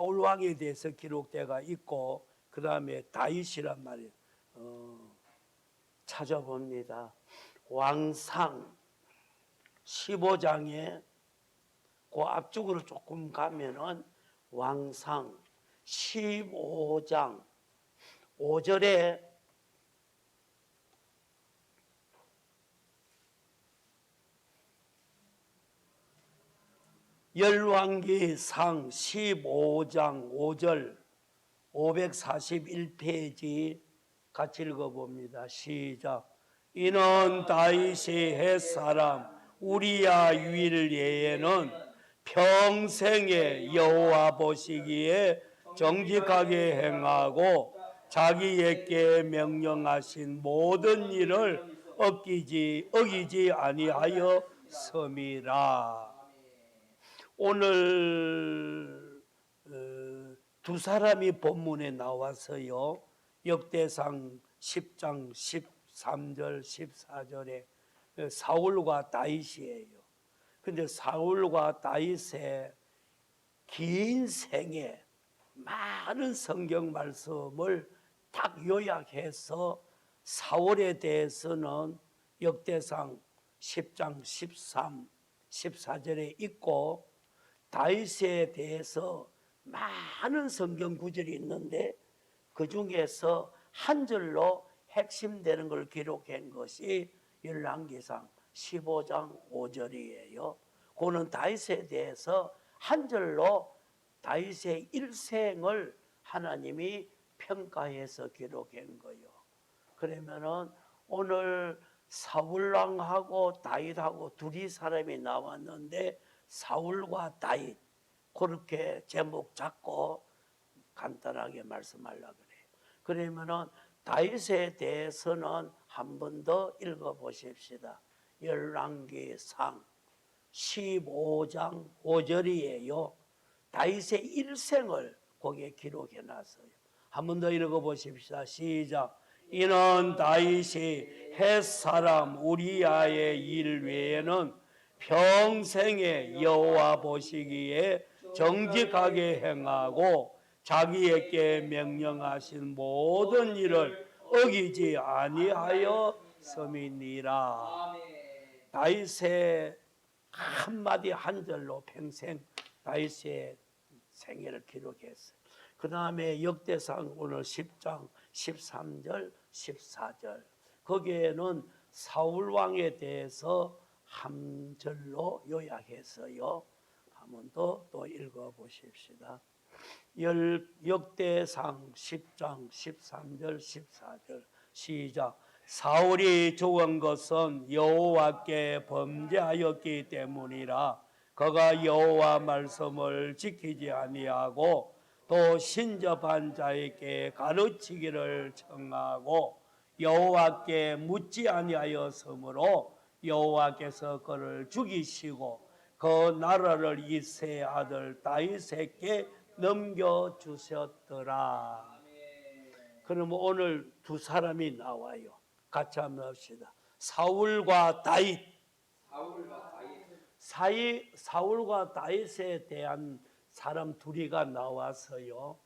사울 왕에 대해서 기록되어 있고 그 다음에 다윗이란 말이에요. 찾아봅니다. 왕상 15장에 그 앞쪽으로 조금 가면은 왕상 15장 5절에 열왕기상 15장 5절 541페이지 같이 읽어봅니다. 시작. 이는 다윗이 햇사람 우리야 윌예에는 평생에 여호와 보시기에 정직하게 행하고 자기에게 명령하신 모든 일을 어기지 아니하여 섬이라. 오늘 두 사람이 본문에 나와서요. 역대상 10장 13절 14절에 사울과 다윗이에요. 근데 사울과 다윗의 긴 생에 많은 성경 말씀을 딱 요약해서 사울에 대해서는 역대상 10장 13, 14절에 있고 다윗에 대해서 많은 성경 구절이 있는데 그 중에서 한 절로 핵심되는 걸 기록한 것이 열왕기상 15장 5절이에요. 그거는 다윗에 대해서 한 절로 다윗의 일생을 하나님이 평가해서 기록한 거예요. 그러면은 오늘 사울왕하고 다윗하고 둘이 사람이 나왔는데 사울과 다윗 그렇게 제목 잡고 간단하게 말씀하려고 그래요. 그러면은 다윗에 대해서는 한 번 더 읽어보십시다. 열왕기상 15장 5절이에요. 다윗의 일생을 거기에 기록해 놨어요. 한 번 더 읽어보십시다. 시작. 이는 다윗이 햇사람 우리야의 일 외에는 평생에 여호와 보시기에 정직하게 행하고 자기에게 명령하신 모든 일을 어기지 아니하여 섬이니라. 다윗의 한마디 한 절로 평생 다윗의 생애를 기록했어요. 그 다음에 역대상 오늘 10장 13절 14절 거기에는 사울왕에 대해서 한 절로 요약했어요. 한 번 더 또 읽어보십시다. 역대상 10장 13절 14절 시작. 사울이 죽은 것은 여호와께 범죄하였기 때문이라. 그가 여호와 말씀을 지키지 아니하고 또 신접한 자에게 가르치기를 청하고 여호와께 묻지 아니하였으므로 여호와께서 그를 죽이시고 그 나라를 이새의 아들 다윗에게 넘겨주셨더라. 그러면 오늘 두 사람이 나와요. 같이 한번 합시다. 사울과 다윗. 사울과 다윗에 대한 사람 둘이가 나와서요.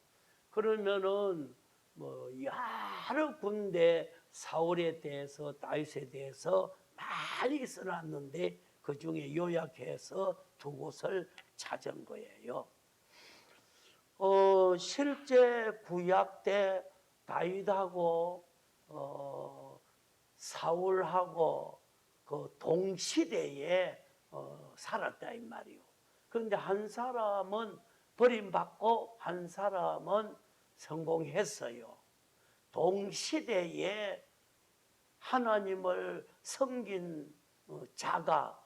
그러면은 뭐 여러 군데 사울에 대해서 다윗에 대해서 많이 써놨는데 그 중에 요약해서 두 곳을 찾은 거예요. 실제 구약 때 다윗하고 사울하고 그 동시대에 살았다 이 말이요. 그런데 한 사람은 버림받고 한 사람은 성공했어요. 동시대에 하나님을 섬긴 자가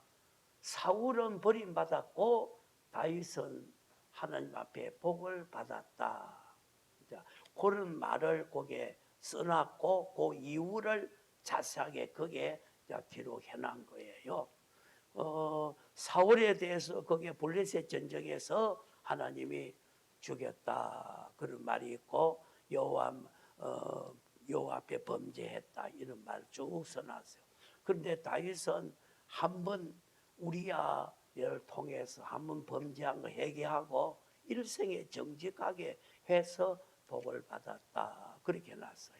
사울은 버림받았고 다윗은 하나님 앞에 복을 받았다. 그런 말을 거기에 써놨고 그 이유를 자세하게 거기에 기록해 놓은 거예요. 사울에 대해서 거기에 블레셋 전쟁에서 하나님이 죽였다 그런 말이 있고 여호와 앞에 범죄했다 이런 말 쭉 써놨어요. 그런데 다윗은 한번 우리야를 통해서 한번 범죄한 거 회개하고 일생에 정직하게 해서 복을 받았다. 그렇게 놨어요.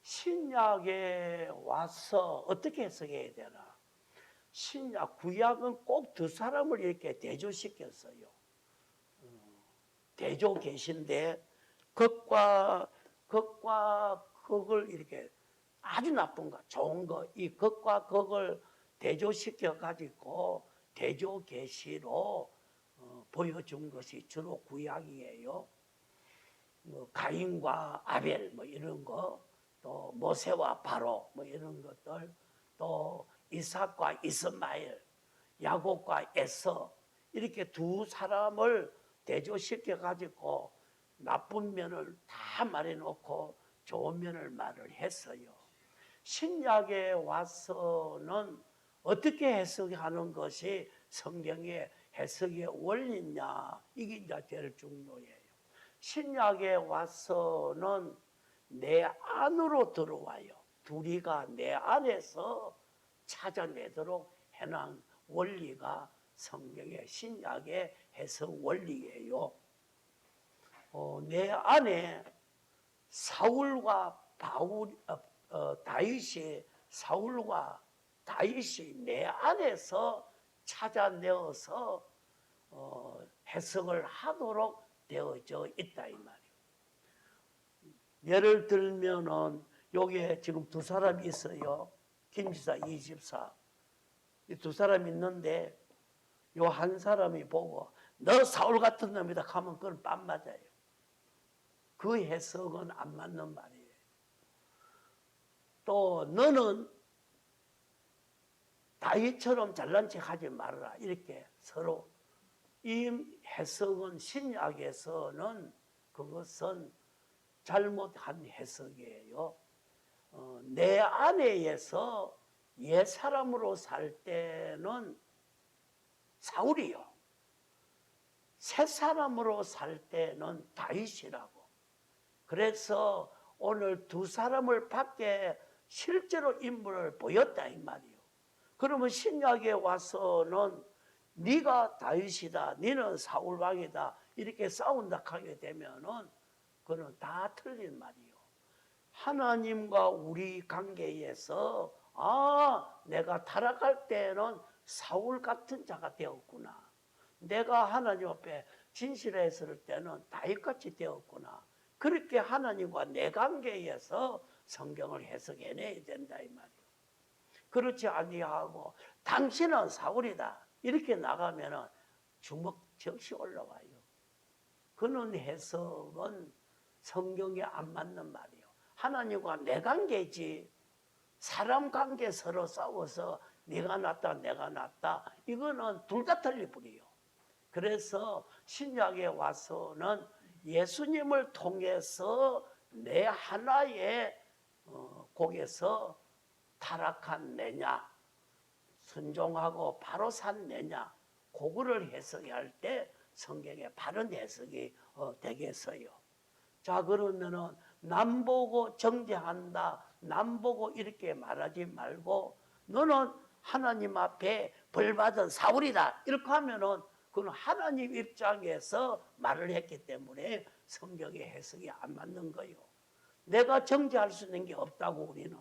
신약에 와서 어떻게 해석해야 되나? 신약, 구약은 꼭 두 사람을 이렇게 대조시켰어요. 대조 계신데 극과 극을 이렇게 아주 나쁜 거, 좋은 거, 이 극과 극을 대조시켜 가지고 대조 계시로 보여준 것이 주로 구약이에요. 뭐 가인과 아벨 뭐 이런 거, 또 모세와 바로 뭐 이런 것들, 또 이삭과 이스마엘, 야곱과 에서 이렇게 두 사람을 대조시켜 가지고 나쁜 면을 다 말해놓고 좋은 면을 말을 했어요. 신약에 와서는 어떻게 해석하는 것이 성경의 해석의 원리냐, 이게 이제 제일 중요해요. 신약에 와서는 내 안으로 들어와요. 둘이가 내 안에서 찾아내도록 해놓은 원리가 성경의 신약의 해석 원리예요. 내 안에 사울과 다윗이, 사울과 다윗이 내 안에서 찾아내어서 해석을 하도록 되어져 있다 이 말이에요. 예를 들면은 여기에 지금 두 사람이 있어요. 김지사, 이집사. 이 두 사람이 있는데 요 한 사람이 보고 너 사울 같은 놈이다 하면 그건 빰 맞아요. 그 해석은 안 맞는 말이에요. 또 너는 다윗처럼 잘난 척 하지 말아라. 이렇게 서로 이 해석은 신약에서는 그것은 잘못한 해석이에요. 내 안에서 옛 사람으로 살 때는 사울이요. 새 사람으로 살 때는 다윗이라고. 그래서 오늘 두 사람을 밖에 실제로 인물을 보였다 이 말이요. 그러면 신약에 와서는 네가 다윗이다, 너는 사울 왕이다 이렇게 싸운다 하게 되면은 그건 다 틀린 말이요. 하나님과 우리 관계에서 내가 타락할 때는 사울 같은 자가 되었구나. 내가 하나님 앞에 진실했을 때는 다윗같이 되었구나. 그렇게 하나님과 내 관계에서 성경을 해석해내야 된다 이 말이에요. 그렇지 아니하고 당신은 사울이다 이렇게 나가면은 주먹 즉시 올라와요. 그런 해석은 성경에 안 맞는 말이에요. 하나님과 내 관계지 사람 관계 서로 싸워서 네가 낫다 내가 낫다 이거는 둘 다 틀릴 뿐이에요. 그래서 신약에 와서는 예수님을 통해서 내 하나의 곡에서 타락한 내냐 순종하고 바로 산 내냐 그거를 해석할 때 성경의 바른 해석이 되겠어요. 자 그러면은 남 보고 정죄한다 남 보고 이렇게 말하지 말고 너는 하나님 앞에 벌받은 사울이다 이렇게 하면은 그건 하나님 입장에서 말을 했기 때문에 성경의 해석이 안 맞는 거예요. 내가 정죄할 수 있는 게 없다고 우리는.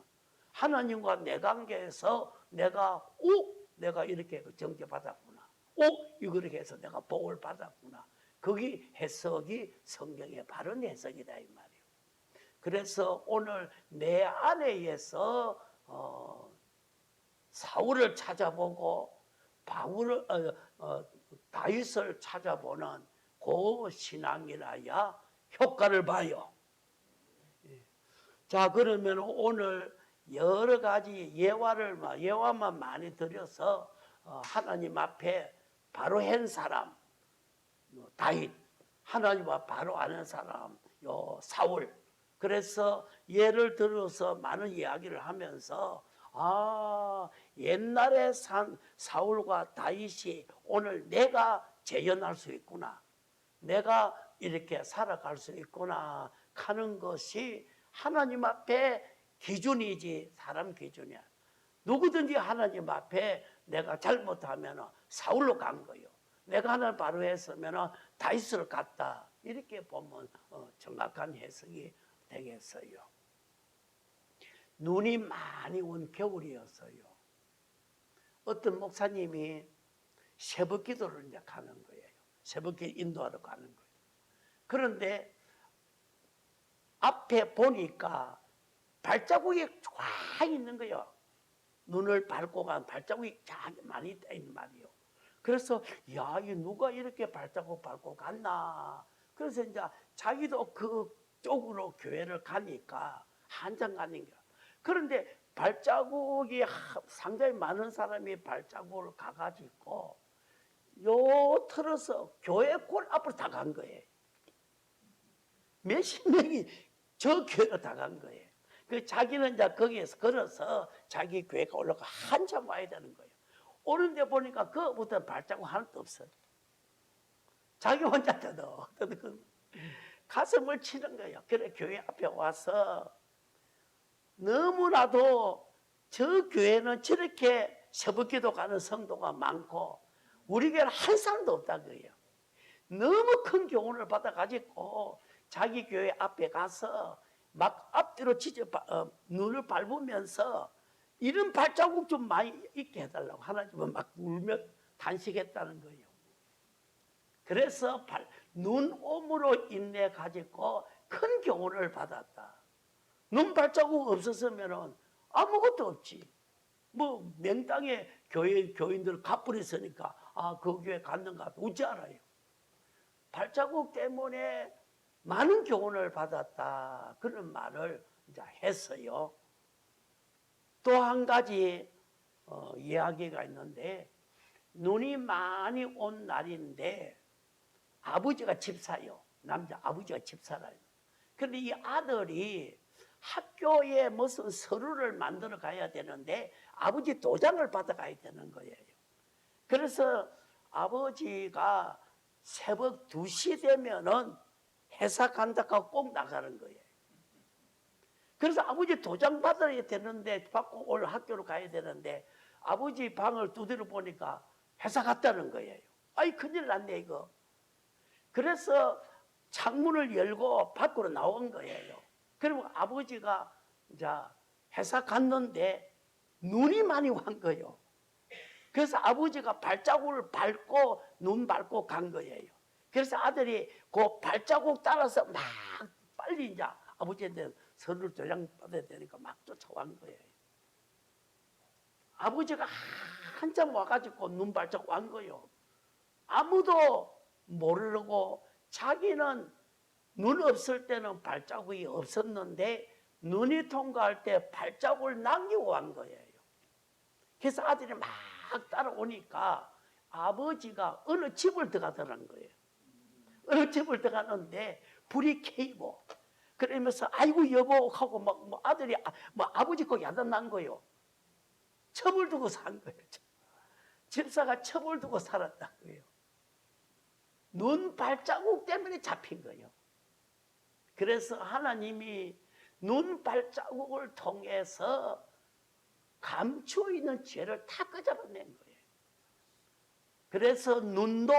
하나님과 내 관계에서 내가 이렇게 정죄받았구나. 이렇게 해서 내가 복을 받았구나. 그게 해석이 성경의 바른 해석이다 이 말이에요. 그래서 오늘 내 안에서 사울을 찾아보고 다윗을 찾아보는 그 신앙이라야 효과를 봐요. 자 그러면 오늘 여러 가지 예화만 많이 드려서 하나님 앞에 바로 한 사람 다윗, 하나님과 바로 아는 사람 사울. 그래서 예를 들어서 많은 이야기를 하면서 옛날에 산 사울과 다윗이 오늘 내가 재현할 수 있구나. 내가 이렇게 살아갈 수 있구나 하는 것이 하나님 앞에 기준이지 사람 기준이야. 누구든지 하나님 앞에 내가 잘못하면 사울로 간 거예요. 내가 하나를 바로 했으면 다윗을 갔다. 이렇게 보면 정확한 해석이 되겠어요. 눈이 많이 온 겨울이었어요. 어떤 목사님이 새벽 기도를 이제 가는 거예요. 새벽 기 인도하러 가는 거예요. 그런데 앞에 보니까 발자국이 쫙 있는 거예요. 눈을 밟고 간 발자국이 쫙 많이 있다 있는 말이에요. 그래서 야, 이 누가 이렇게 발자국 밟고 갔나. 그래서 이제 자기도 그쪽으로 교회를 가니까 한참 가는 거야. 그런데 발자국이 상당히 많은 사람이 발자국을 가가지고 요 틀어서 교회 골 앞으로 다 간 거예요. 몇십 명이 저 교회로 다 간 거예요. 그 자기는 이제 거기에서 걸어서 자기 교회가 올라가 한참 와야 되는 거예요. 오는데 보니까 그거부터 발자국 하나도 없어요. 자기 혼자 가슴을 치는 거예요. 그래 교회 앞에 와서 너무나도 저 교회는 저렇게 새벽기도 가는 성도가 많고 우리 교회는 한 사람도 없다 그래요. 너무 큰 교훈을 받아가지고 자기 교회 앞에 가서 막 앞뒤로 눈을 밟으면서 이런 발자국 좀 많이 있게 해달라고 하나님은 막 울며 단식했다는 거예요. 그래서 눈옴으로 인해 가지고 큰 교훈을 받았다. 눈 발자국 없었으면 아무것도 없지. 뭐 명당에 교인들 갑불이 있으니까 그 교회 갔는가 오지 않아요. 발자국 때문에 많은 교훈을 받았다. 그런 말을 이제 했어요. 또 한 가지 이야기가 있는데 눈이 많이 온 날인데 아버지가 집사요. 남자 아버지가 집사라요. 그런데 이 아들이 학교에 무슨 서류를 만들어 가야 되는데 아버지 도장을 받아 가야 되는 거예요. 그래서 아버지가 새벽 2시 되면은 회사 간다고 꼭 나가는 거예요. 그래서 아버지 도장 받아야 되는데 받고 오늘 학교로 가야 되는데 아버지 방을 두드려 보니까 회사 갔다는 거예요. 아이 큰일 났네 이거. 그래서 창문을 열고 밖으로 나온 거예요. 그리고 아버지가 이제 회사 갔는데 눈이 많이 온 거예요. 그래서 아버지가 발자국을 밟고 눈 밟고 간 거예요. 그래서 아들이 그 발자국 따라서 막 빨리 이제 아버지한테 서류를 도장 받아야 되니까 막 쫓아간 거예요. 아버지가 한참 와가지고 눈 발자국 간 거예요. 아무도 모르고 자기는 눈 없을 때는 발자국이 없었는데 눈이 통과할 때 발자국을 남기고 간 거예요. 그래서 아들이 막 따라오니까 아버지가 어느 집을 들어가더라는 거예요. 어느 집을 들어가는데 불이 켜이고 그러면서 아이고 여보 하고 막 아들이 아버지 거 야단난 거예요. 첩을 두고 산 거예요. 집사가 첩을 두고 살았다고요. 눈 발자국 때문에 잡힌 거예요. 그래서 하나님이 눈 발자국을 통해서 감추어 있는 죄를 다 끄집어낸 거예요. 그래서 눈도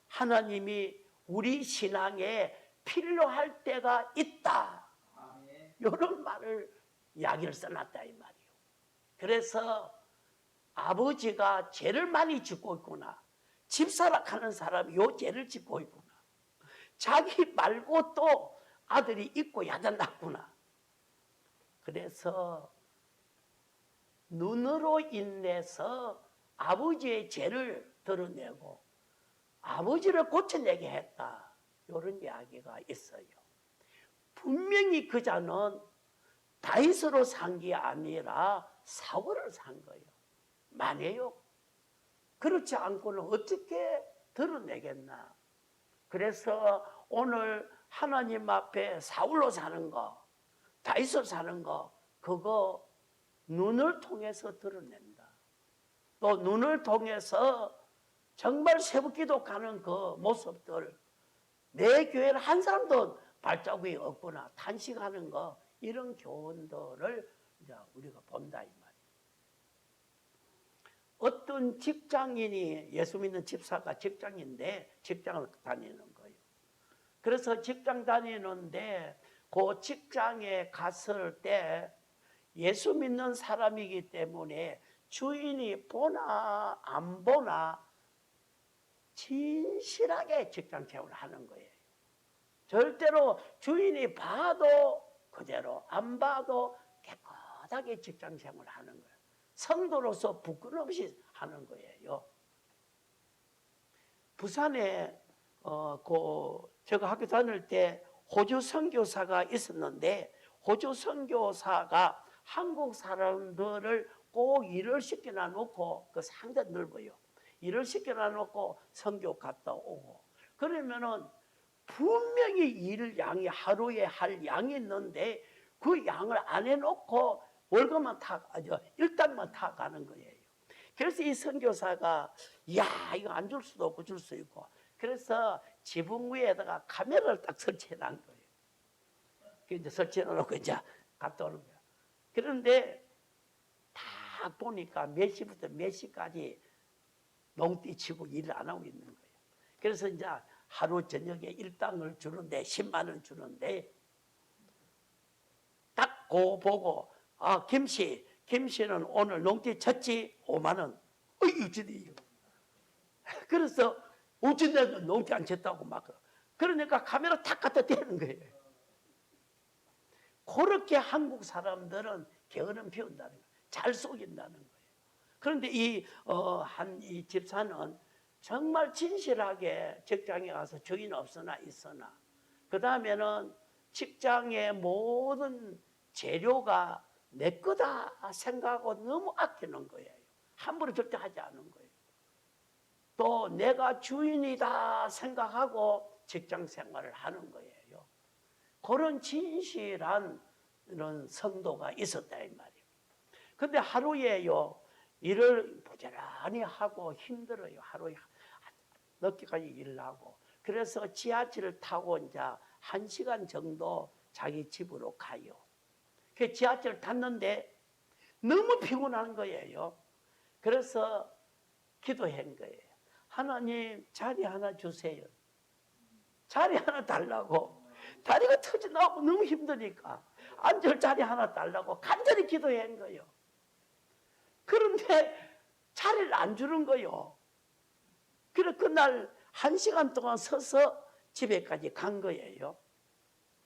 하나님이 우리 신앙에 필요할 때가 있다. 이런 말을 이야기를 써놨다 이 말이에요. 그래서 아버지가 죄를 많이 짓고 있구나. 집사락하는 사람이 요 죄를 짓고 있구나. 자기 말고 또 아들이 있고 야단났구나. 그래서 눈으로 인해서 아버지의 죄를 드러내고 아버지를 고쳐내게 했다. 이런 이야기가 있어요. 분명히 그자는 다윗으로 산 게 아니라 사울을 산 거예요. 만해요. 그렇지 않고는 어떻게 드러내겠나. 그래서 오늘 하나님 앞에 사울로 사는 거, 다윗으로 사는 거, 그거 눈을 통해서 드러낸다. 또 눈을 통해서 정말 새벽기도 가는 그 모습들, 내 교회는 한 사람도 발자국이 없구나, 탄식하는 거, 이런 교훈들을 이제 우리가 본다 이 말이에요. 어떤 직장인이 예수 믿는 집사가 직장인데 직장을 다니는 거예요. 그래서 직장 다니는데 그 직장에 갔을 때 예수 믿는 사람이기 때문에 주인이 보나 안 보나 진실하게 직장 생활을 하는 거예요. 절대로 주인이 봐도 그대로 안 봐도 깨끗하게 직장 생활을 하는 거예요. 성도로서 부끄럼 없이 하는 거예요. 부산에 제가 학교 다닐 때 호주 선교사가 있었는데 호주 선교사가 한국 사람들을 꼭 일을 시켜놔 놓고 그 상대 넓어요. 일을 시켜놔 놓고 선교 갔다 오고 그러면은 분명히 일 양이 하루에 할 양이 있는데 그 양을 안 해놓고 월급만 일당만 타 가는 거예요. 그래서 이 선교사가 야 이거 안 줄 수도 없고 줄 수 있고 그래서 지붕 위에다가 카메라를 딱 설치해 놓은 거예요. 이제 설치해 놓고 이제 갔다 오는 거예요. 그런데 딱 보니까 몇 시부터 몇 시까지 농띠 치고 일을 안 하고 있는 거예요. 그래서 이제 하루 저녁에 일당을 주는데 10만 원 주는데 딱 그거 보고 김씨는 오늘 농띠 쳤지 5만 원. 어이 그래서 어찌 내가 농띠 안 쳤다고 막 그러니까 카메라 탁 갖다 대는 거예요. 그렇게 한국 사람들은 게으름 피운다는 거예요. 잘 속인다는 거예요. 그런데 이 집사는 정말 진실하게 직장에 가서 주인 없으나 있으나 그 다음에는 직장의 모든 재료가 내 거다 생각하고 너무 아끼는 거예요. 함부로 절대 하지 않은 거예요. 또 내가 주인이다 생각하고 직장 생활을 하는 거예요. 그런 진실한 이런 성도가 있었다 이 말이에요. 근데 하루에요 일을 부지런히 하고 힘들어요. 하루에 늦게까지 일을 하고 그래서 지하철을 타고 이제 1시간 정도 자기 집으로 가요. 그 지하철을 탔는데 너무 피곤한 거예요. 그래서 기도한 거예요. 하나님 자리 하나 주세요. 자리 하나 달라고. 다리가 터져나오고 너무 힘드니까 앉을 자리 하나 달라고 간절히 기도한 거예요. 그런데 자리를 안 주는 거예요. 그래서 그날 1시간 동안 서서 집에까지 간 거예요.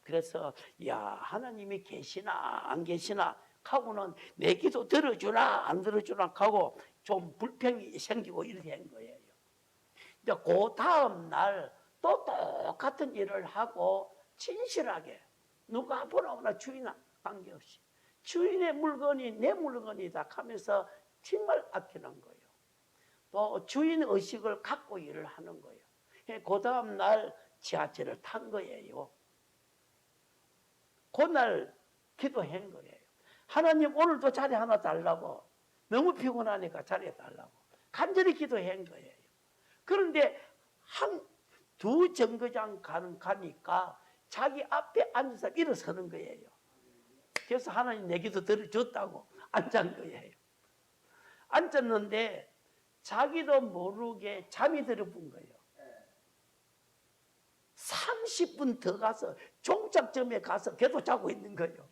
그래서 야 하나님이 계시나 안 계시나 하고는 내 기도 들어주나 안 들어주나 하고 좀 불평이 생기고 이렇게 한 거예요. 이제 그 다음 날 또 똑같은 일을 하고 진실하게 누가 보나 주인 관계없이 주인의 물건이 내 물건이다 하면서 정말 아끼는 거예요. 또 주인 의식을 갖고 일을 하는 거예요. 그 다음 날 지하철을 탄 거예요. 그날 기도한 거예요. 하나님 오늘도 자리 하나 달라고 너무 피곤하니까 자리 달라고 간절히 기도한 거예요. 그런데 두 정거장 가니까 자기 앞에 앉아서 일어서는 거예요. 그래서 하나님 내 기도 들어줬다고 앉은 거예요. 앉았는데 자기도 모르게 잠이 들어본 거예요. 30분 더 가서 종착점에 가서 계속 자고 있는 거예요.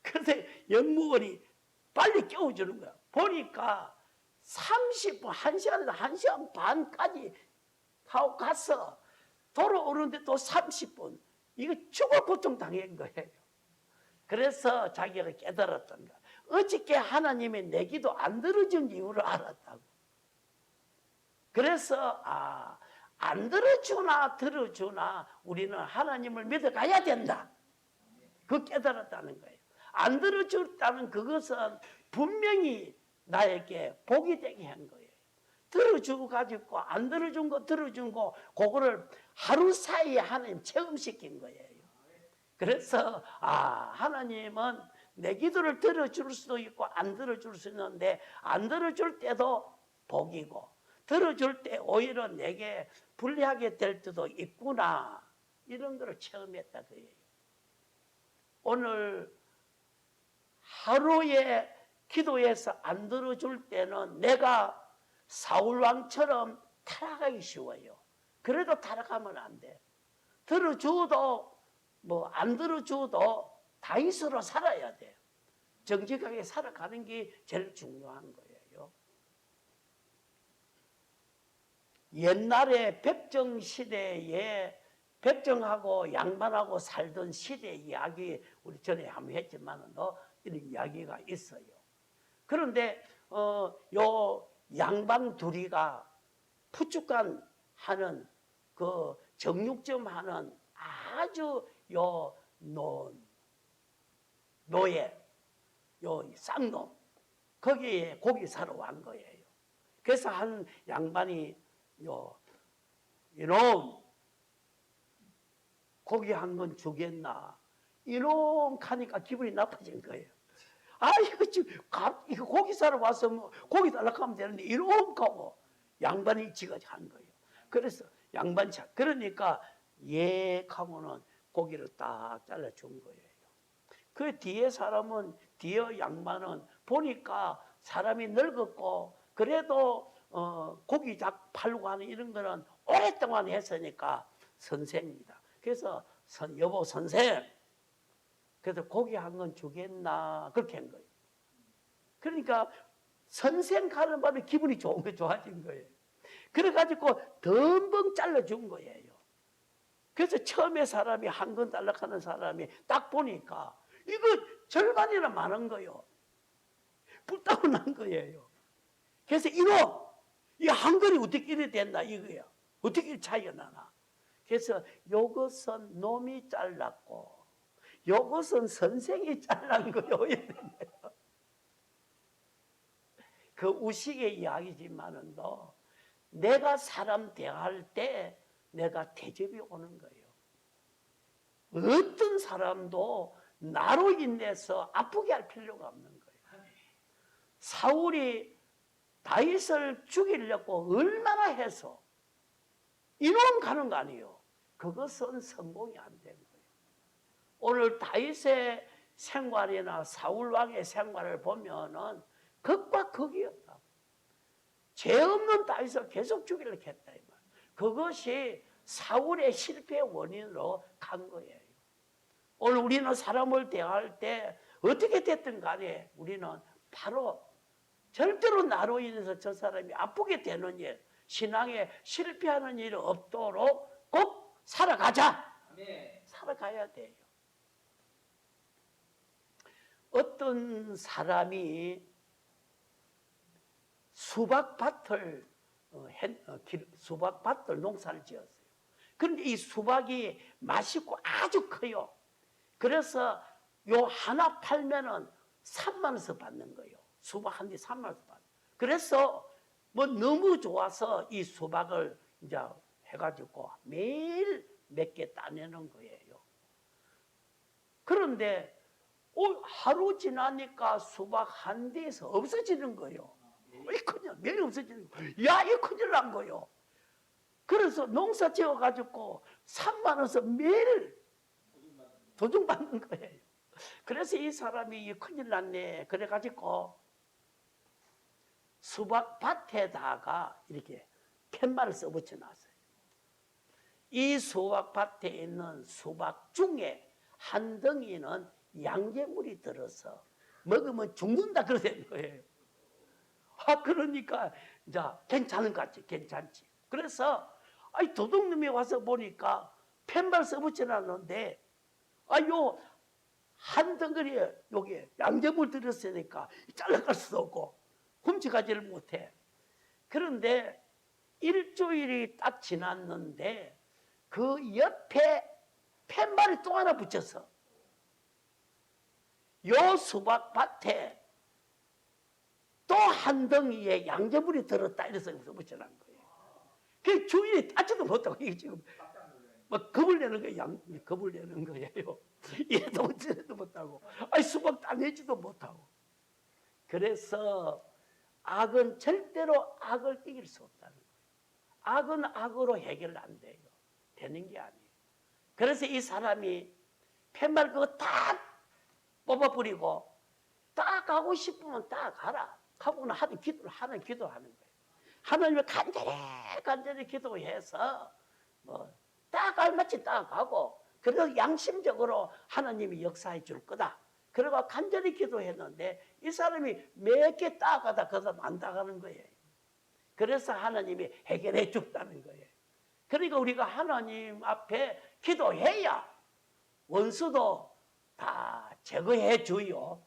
그래서 영무원이 빨리 깨워주는 거야. 보니까 30분, 1시간에서 1시간 반까지 하고 가서 돌아오는데 또 30분. 이거 죽을 고통 당한 거예요. 그래서 자기가 깨달았던 거야. 어저께 하나님이 내 기도 안 들어준 이유를 알았다고. 그래서 안 들어주나 들어주나 우리는 하나님을 믿어가야 된다. 그 깨달았다는 거예요. 안 들어줬다는 그것은 분명히 나에게 복이 되게 한 거예요. 들어주고 가지고 안 들어준 거 들어준 거 그거를 하루 사이에 하나님 체험시킨 거예요. 그래서 하나님은 내 기도를 들어줄 수도 있고 안 들어줄 수 있는데 안 들어줄 때도 복이고 들어줄 때 오히려 내게 불리하게 될 때도 있구나 이런 걸 체험했다 그예요. 오늘 하루에 기도해서 안 들어줄 때는 내가 사울왕처럼 타락하기 쉬워요. 그래도 타락하면 안 돼. 들어줘도 뭐 안 들어줘도 다윗으로 살아야 돼. 정직하게 살아가는 게 제일 중요한 거예요. 옛날에 백정 시대에 백정하고 양반하고 살던 시대 이야기 우리 전에 한번 했지만 이런 이야기가 있어요. 그런데 요 양반 둘이가 푸쭈간 하는 그 정육점 하는 아주 요 노예 요 쌍놈 거기에 고기 사러 간 거예요. 그래서 한 양반이 이놈 고기 한 건 주겠나 이놈 하니까 기분이 나빠진 거예요. 아 이거 고기 사러 와서 뭐 고기 달라고 하면 되는데 이놈 하고 양반이 지가 한 거예요. 그래서 양반 그러니까 하고는 고기를 딱 잘라준 거예요. 그 뒤에 사람은 뒤에 양반은 보니까 사람이 늙었고 그래도 고기 작 팔고 하는 이런 거는 오랫동안 했으니까 선생입니다. 그래서 여보 선생 그래서 고기 한 건 주겠나 그렇게 한 거예요. 그러니까 선생 가는 바로 기분이 좋아진 거예요. 그래가지고 덤벙 잘라준 거예요. 그래서 처음에 사람이 한 건 달락하는 사람이 딱 보니까 이거 절반이나 많은 거예요. 불타고 난 거예요. 그래서 이놈 이 한 건이 어떻게 이래 됐나 이거야. 어떻게 이렇게 차이가 나나. 그래서 요것은 놈이 잘랐고 요것은 선생이 잘란 거예요. 그 우식의 이야기지만은 내가 사람 대할 때 내가 대접이 오는 거예요. 어떤 사람도 나로 인해서 아프게 할 필요가 없는 거예요. 사울이 다윗을 죽이려고 얼마나 해서 이놈 가는 거 아니에요. 그것은 성공이 안 된 거예요. 오늘 다윗의 생활이나 사울왕의 생활을 보면은 극과 극이었다. 죄 없는 다윗을 계속 죽이려고 했다. 이 말. 그것이 사울의 실패의 원인으로 간 거예요. 오늘 우리는 사람을 대할 때 어떻게 됐든 간에 우리는 바로 절대로 나로 인해서 저 사람이 아프게 되는 일, 신앙에 실패하는 일이 없도록 꼭 살아가자. 네. 살아가야 돼요. 어떤 사람이 수박밭을 농사를 지었어요. 그런데 이 수박이 맛있고 아주 커요. 그래서 요 하나 팔면은 3만 원씩 받는 거예요. 수박 한 대 3만 원씩 받는. 그래서 뭐 너무 좋아서 이 수박을 이제 해가지고 매일 몇 개 따내는 거예요. 그런데 하루 지나니까 수박 한 대에서 없어지는 거예요. 이 큰일, 매일 없어지는 거예요. 야, 이 큰일 난 거예요. 그래서 농사 지어가지고 3만 원씩 매일 도중받는 거예요. 그래서 이 사람이 큰일 났네. 그래가지고 수박밭에다가 이렇게 팻말을 써붙여 놨어요. 이 수박밭에 있는 수박 중에 한 덩이는 양괴물이 들어서 먹으면 죽는다 그러는 거예요. 그러니까 이제 괜찮은 것 같지, 괜찮지. 그래서 도둑놈이 와서 보니까 팻말 써붙여 놨는데 요 한 덩어리에 여기 양괴물 들었으니까 잘라갈 수도 없고 훔쳐가지를 못해. 그런데 일주일이 딱 지났는데 그 옆에 팻말이 또 하나 붙였어. 요 수박밭에 또 한 덩이에 양괴물이 들었다 이래서 붙여놓은 거예요. 그 주인이 따지도 못하고 이게 지금 막 겁을 내는 거예요. 겁을 내는 거예요. 이래도 어찌래도 못하고 수박 따내지도 못하고. 그래서 악은 절대로 악을 이길 수 없다는 거예요. 악은 악으로 해결 안 돼요. 되는 게 아니에요. 그래서 이 사람이 팻말 그거 다 뽑아버리고 딱 딱 가고 싶으면 딱 가라 하고는 하는 기도하는 거예요. 하나님을 간절히 기도해서 딱 알맞이 딱 가고, 그래서 양심적으로 하나님이 역사해 줄 거다. 그러고 간절히 기도했는데 이 사람이 몇 개 딱 가다 그 사람 안 나가는 거예요. 그래서 하나님이 해결해 줬다는 거예요. 그러니까 우리가 하나님 앞에 기도해야 원수도 다 제거해 줘요.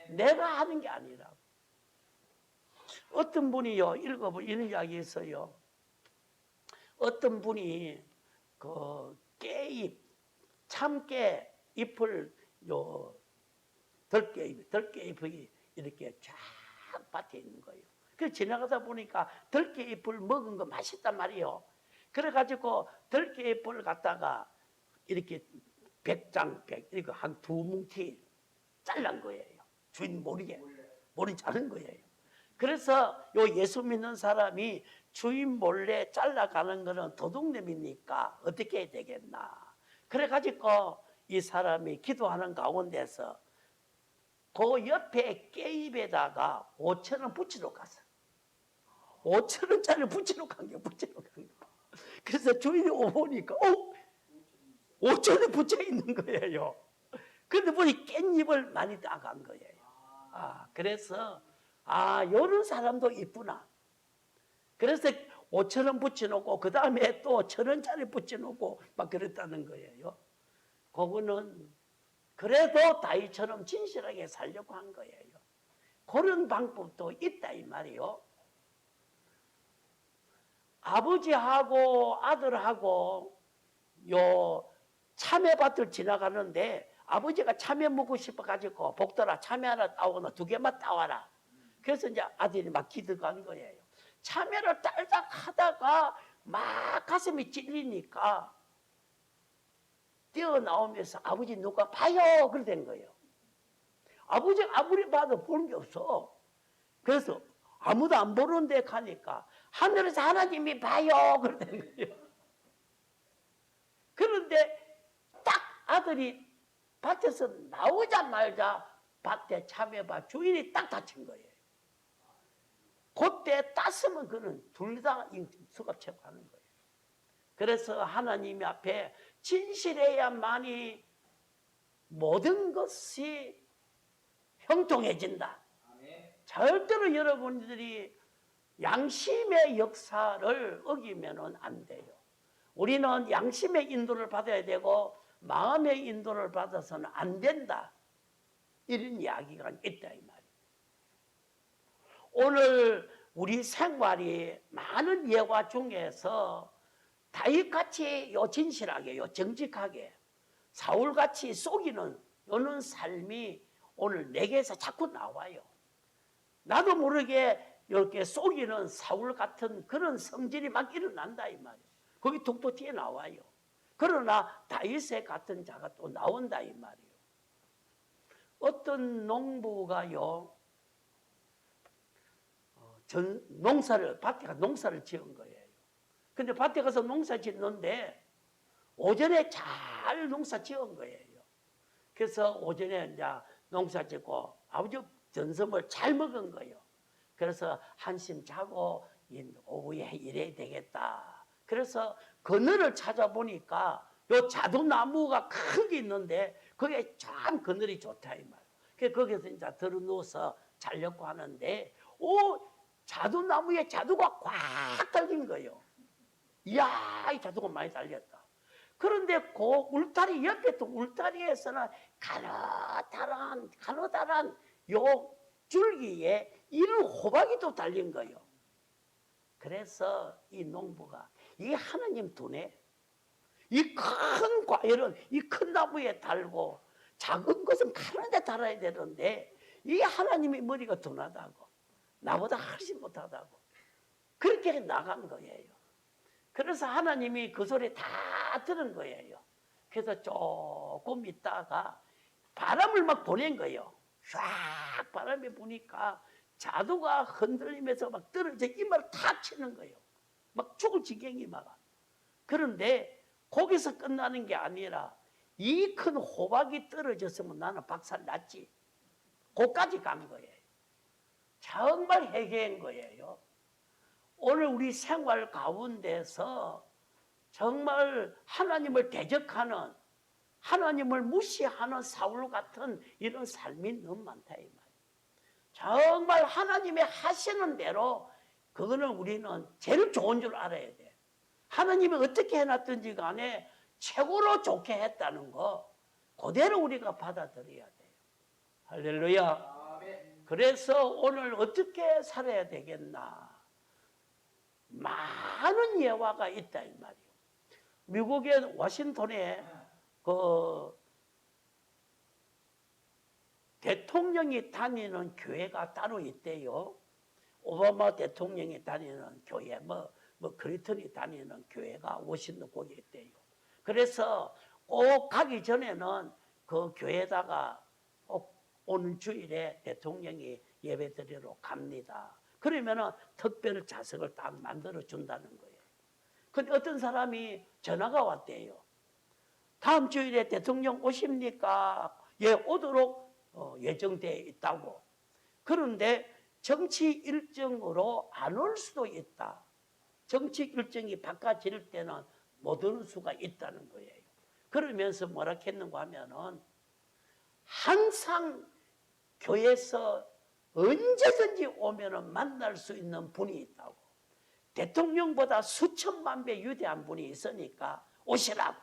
내가 하는 게 아니라. 어떤 분이요, 읽어보면 이런 이야기 있어요. 어떤 분이 그 깨잎, 참깨 잎을 들깨잎이 이렇게 쫙 밭에 있는 거예요. 그래서 지나가다 보니까 들깨잎을 먹은 거 맛있단 말이에요. 그래가지고 들깨잎을 갖다가 이렇게 100장, 이렇게 한 2뭉치 잘란 거예요. 주인 모르게. 자른 거예요. 그래서 요 예수 믿는 사람이 주인 몰래 잘라가는 거는 도둑놈이니까 어떻게 해야 되겠나. 그래가지고 이 사람이 기도하는 가운데서 그 옆에 깨잎에다가 5,000원 붙이러 갔어. 5,000원짜리 붙이러 간 게. 그래서 주인이 오보니까 5,000원이 붙여 있는 거예요. 그런데 보니 깻잎을 많이 따간 거예요. 그래서 이런 사람도 있구나. 그래서 5,000원 붙여놓고 그 다음에 또 1,000원짜리 붙여놓고 막 그랬다는 거예요. 그거는 그래도 다윗처럼 진실하게 살려고 한 거예요. 그런 방법도 있다 이 말이요. 아버지하고 아들하고 요 참외밭을 지나가는데 아버지가 참외 먹고 싶어가지고 복돌아 참외 하나 따오나 2개만 따와라. 그래서 이제 아들이 막 기득한 거예요. 참외를 딸딱 하다가 막 가슴이 찔리니까 뛰어나오면서 아버지 누가 봐요 그래 된 거예요. 아버지가 아무리 봐도 보는 게 없어. 그래서 아무도 안 보는 데 가니까 하늘에서 하나님이 봐요 그래 된 거예요. 그런데 딱 아들이 밭에서 나오자마자 밭에 참외밭 주인이 딱 다친 거예요. 그때 땄으면 그는 둘 다 수갑채고 하는 거예요. 그래서 하나님 앞에 진실해야만이 모든 것이 형통해진다. 절대로 여러분들이 양심의 역사를 어기면 안 돼요. 우리는 양심의 인도를 받아야 되고 마음의 인도를 받아서는 안 된다. 이런 이야기가 있다 이 말이에요. 오늘 우리 생활이 많은 예화 중에서 다윗같이 진실하게 정직하게 사울같이 속이는 이런 삶이 오늘 내게서 자꾸 나와요. 나도 모르게 이렇게 속이는 사울 같은 그런 성질이 막 일어난다 이 말이에요. 거기 톡톡 튀어나와요. 그러나 다윗의 같은 자가 또 나온다 이 말이에요. 어떤 농부가요 밭에 가서 농사를 지은 거예요. 근데 밭에 가서 농사 짓는데 오전에 잘 농사 지은 거예요. 그래서 오전에 이제 농사 짓고 아버지 전섬을 잘 먹은 거예요. 그래서 한심 자고 오후에 일해야 되겠다. 그래서 그늘을 찾아보니까 요 자두나무가 큰 게 있는데 거기에 참 그늘이 좋다 이 말. 그래서 거기서 이제 들어 누워서 자려고 하는데 자두나무에 자두가 꽉 달린 거예요. 이야, 이 자두가 많이 달렸다. 그런데 그 울타리 옆에 또 울타리에서는 가느다란 요 줄기에 이런 호박이도 달린 거예요. 그래서 이 농부가 이 하나님 두네 이 큰 과일은 이 큰 나무에 달고 작은 것은 가는데 달아야 되는데 이 하나님이 머리가 둔하다고 나보다 훨씬 못하다고 그렇게 나간 거예요. 그래서 하나님이 그 소리 다 들은 거예요. 그래서 조금 있다가 바람을 막 보낸 거예요. 쫙 바람이 부니까 자두가 흔들리면서 막 떨어져 이마를 탁 치는 거예요. 막 죽을 지경이 막. 그런데 거기서 끝나는 게 아니라 이 큰 호박이 떨어졌으면 나는 박살 났지. 거기까지 간 거예요. 정말 회개한 거예요. 오늘 우리 생활 가운데서 정말 하나님을 대적하는, 하나님을 무시하는 사울 같은 이런 삶이 너무 많다 이 말이에요. 정말 하나님이 하시는 대로 그거는 우리는 제일 좋은 줄 알아야 돼. 하나님이 어떻게 해놨든지 간에 최고로 좋게 했다는 거 그대로 우리가 받아들여야 돼요. 할렐루야. 그래서 오늘 어떻게 살아야 되겠나. 많은 예화가 있다 이 말이에요. 미국의 워싱턴에 그 대통령이 다니는 교회가 따로 있대요. 오바마 대통령이 다니는 교회, 뭐 클린턴이 다니는 교회가 워싱턴 거기에 있대요. 그래서 꼭 가기 전에는 그 교회에다가 꼭 오는 주일에 대통령이 예배드리러 갑니다. 그러면은 특별 좌석을 딱 만들어 준다는 거예요. 근데 어떤 사람이 전화가 왔대요. 다음 주일에 대통령 오십니까? 예, 오도록 예정되어 있다고. 그런데 정치 일정으로 안 올 수도 있다. 정치 일정이 바꿔질 때는 못 올 수가 있다는 거예요. 그러면서 뭐라 했는가 하면은 항상 교회에서 언제든지 오면은 만날 수 있는 분이 있다고. 대통령보다 수천만 배 위대한 분이 있으니까 오시라고.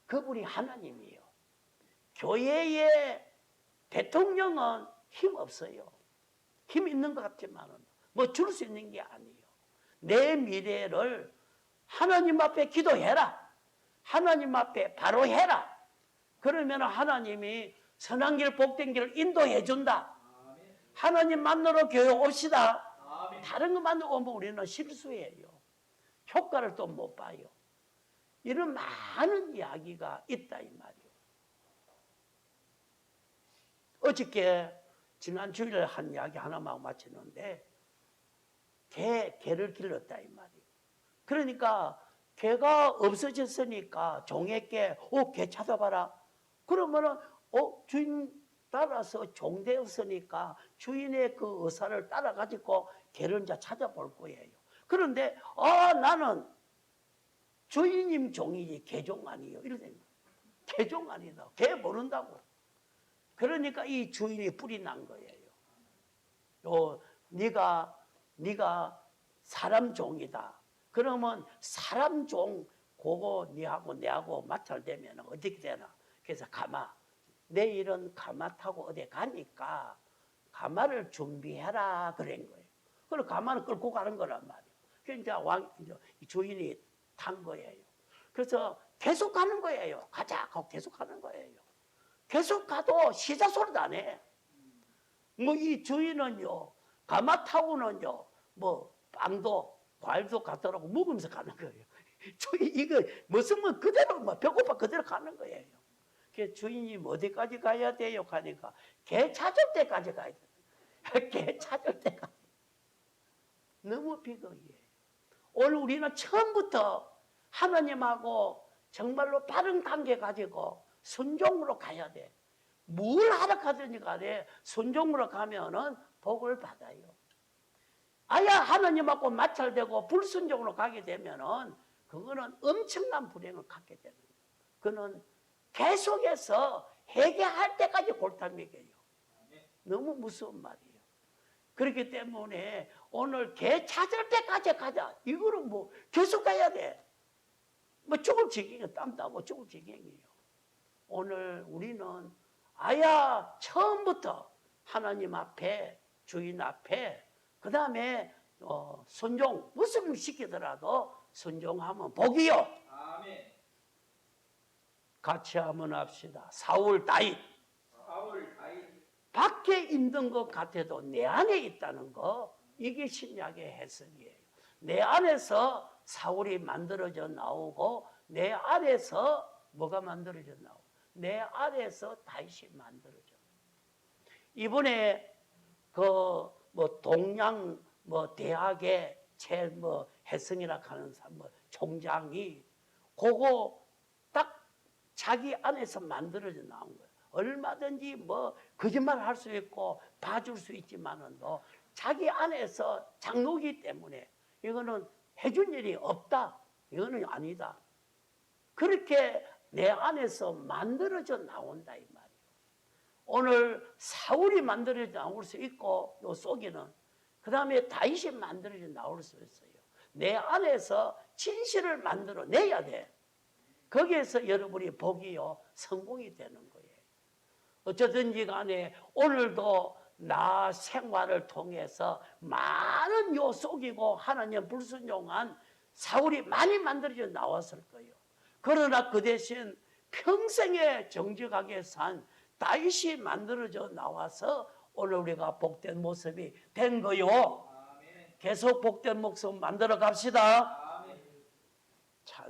그분이 하나님이에요. 교회의 대통령은 힘 없어요. 힘 있는 것 같지만은 뭐 줄 수 있는 게 아니에요. 내 미래를 하나님 앞에 기도해라. 하나님 앞에 바로 해라. 그러면 하나님이 선한 길 복된 길을 인도해 준다. 하나님 만나러 교회 옵시다. 다른 것만 오면 우리는 실수예요. 효과를 또 못 봐요. 이런 많은 이야기가 있다 이 말이에요. 어저께 지난 주일에 한 이야기 하나만 마치는데 개를 길렀다 이 말이에요. 그러니까 개가 없어졌으니까 종에게 개 찾아봐라. 그러면은 주인 따라서 종 되었으니까 주인의 그 의사를 따라 가지고 개를 이제 찾아볼 거예요. 그런데 나는 주인님 종이지 개종 아니에요. 이러더니 개종 아니다. 개 모른다고. 그러니까 이 주인이 뿔이 난 거예요. 네가 사람 종이다. 그러면 사람 종 그거 니하고 내하고 마찰되면 어떻게 되나? 그래서 내일은 가마 타고 어디 가니까 가마를 준비해라 그런 거예요. 그래서 가마를 끌고 가는 거란 말이에요. 그러니까 주인이 탄 거예요. 그래서 계속 가는 거예요. 가자 하고 계속 가는 거예요. 계속 가도 시자 소리도 안 해. 뭐 이 주인은요, 가마 타고는요, 뭐 빵도 과일도 갖다라고 먹으면서 가는 거예요. 주인 이거 무슨 그대로 뭐 배고파 그대로 가는 거예요. 그 주인이 어디까지 가야 돼요? 가니까 개 찾을 때까지 가야 돼. 개 찾을 때까지. 너무 비극이에요. 오늘 우리는 처음부터 하나님하고 정말로 바른 관계 가지고 순종으로 가야 돼. 뭘 하라 하든지 간에 순종으로 가면은 복을 받아요. 아야 하나님하고 마찰되고 불순종으로 가게 되면은 그거는 엄청난 불행을 갖게 되는 거예요. 그는 계속해서 회개할 때까지 골탕 먹여요. 너무 무서운 말이에요. 그렇기 때문에 오늘 개 찾을 때까지 가자. 이거는 뭐 계속 가야 돼. 뭐 죽을 지경이에요. 땀 나고 죽을 지경이에요. 오늘 우리는 처음부터 하나님 앞에 주인 앞에 그 다음에 순종 무슨 시키더라도 순종하면 복이요. 아멘. 같이 한번 합시다. 사울 다윗. 밖에 있는 것 같아도 내 안에 있다는 거 이게 신약의 해석이에요. 내 안에서 사울이 만들어져 나오고 내 안에서 뭐가 만들어져 나오고 내 안에서 다윗이 만들어져. 이번에 동양 대학의 혜성이라 하는 총장이 그거 딱 자기 안에서 만들어져 나온 거예요. 얼마든지 뭐 거짓말 할 수 있고 봐줄 수 있지만은도 자기 안에서 장로기 때문에 이거는 해준 일이 없다. 이거는 아니다. 그렇게 내 안에서 만들어져 나온다 이 말이에요. 오늘 사울이 만들어져 나올 수 있고 요 속에는 그 다음에 다윗이 만들어져 나올 수 있어요. 내 안에서 진실을 만들어 내야 돼. 거기에서 여러분이 복이요 성공이 되는 거예요. 어쩌든지 간에 오늘도 나 생활을 통해서 많은 요 속이고 하나님 불순종한 사울이 많이 만들어져 나왔을 거예요. 그러나 그 대신 평생에 정직하게 산 다윗이 만들어져 나와서 오늘 우리가 복된 모습이 된 거요. 계속 복된 모습 만들어 갑시다.